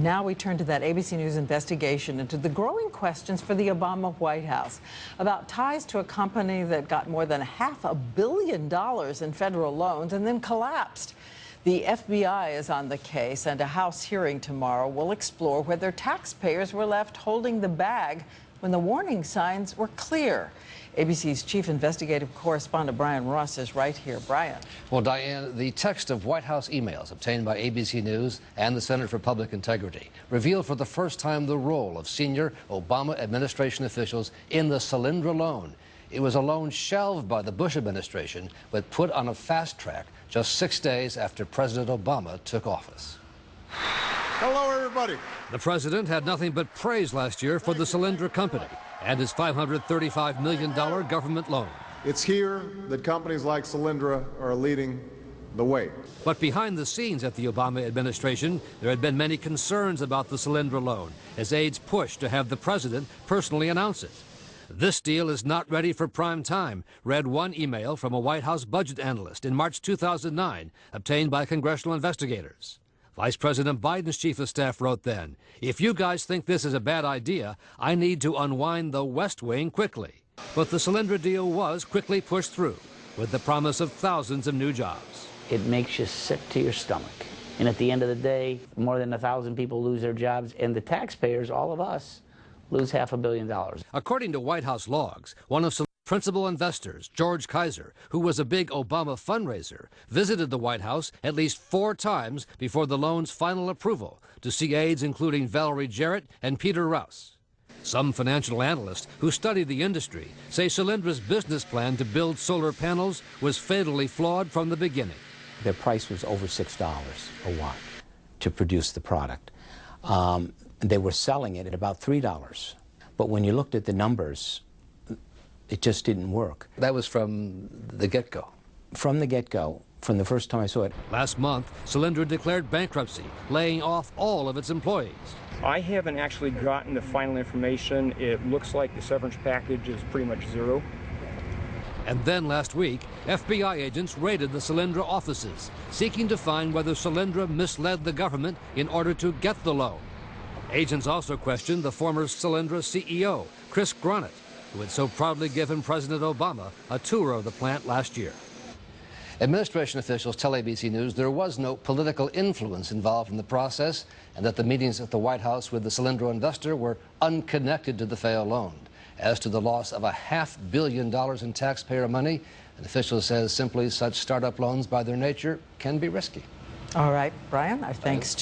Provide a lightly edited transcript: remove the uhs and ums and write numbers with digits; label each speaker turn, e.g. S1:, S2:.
S1: Now we turn to that ABC News investigation into the growing questions for the Obama White House about ties to a company that got more than $500 million in federal loans and then collapsed. The FBI is on the case, and a House hearing tomorrow will explore whether taxpayers were left holding the bag when the warning signs were clear. ABC's chief investigative correspondent Brian Ross is right here. Brian.
S2: Well, Diane, the text of White House emails obtained by ABC News and the Center for Public Integrity revealed for the first time the role of senior Obama administration officials in the Solyndra loan. It was a loan shelved by the Bush administration, but put on a fast track just 6 days after President Obama took office.
S3: Hello, everybody.
S2: The president had nothing but praise last year for the Solyndra company and his $535 million government loan.
S3: It's here that companies like Solyndra are leading the way.
S2: But behind the scenes at the Obama administration, there had been many concerns about the Solyndra loan as aides pushed to have the president personally announce it. This deal is not ready for prime time, read one email from a White House budget analyst in March 2009, obtained by congressional investigators. Vice President Biden's chief of staff wrote then, "If you guys think this is a bad idea, I need to unwind the West Wing quickly." But the Solyndra deal was quickly pushed through, with the promise of thousands of new jobs.
S4: It makes you sick to your stomach. And at the end of the day, more than 1,000 people lose their jobs, and the taxpayers, all of us, lose $500 million.
S2: According to White House logs, one of Solyndra's principal investors, George Kaiser, who was a big Obama fundraiser, visited the White House at least 4 times before the loan's final approval to see aides including Valerie Jarrett and Peter Rouse. Some financial analysts who study the industry say Solyndra's business plan to build solar panels was fatally flawed from the beginning.
S5: Their price was over $6 a watt to produce the product. They were selling it at about $3. But when you looked at the numbers, it just didn't work.
S2: That was from the get-go.
S5: From the get-go, from the first time I saw it.
S2: Last month, Solyndra declared bankruptcy, laying off all of its employees.
S6: I haven't actually gotten the final information. It looks like the severance package is pretty much zero.
S2: And then last week, FBI agents raided the Solyndra offices, seeking to find whether Solyndra misled the government in order to get the loan. Agents also questioned the former Solyndra CEO, Chris Gronitt, who had so proudly given President Obama a tour of the plant last year. Administration officials tell ABC News there was no political influence involved in the process and that the meetings at the White House with the Solyndra investor were unconnected to the failed loan. As to the loss of $500 million in taxpayer money, an official says simply such startup loans by their nature can be risky.
S1: All right, Brian, our thanks.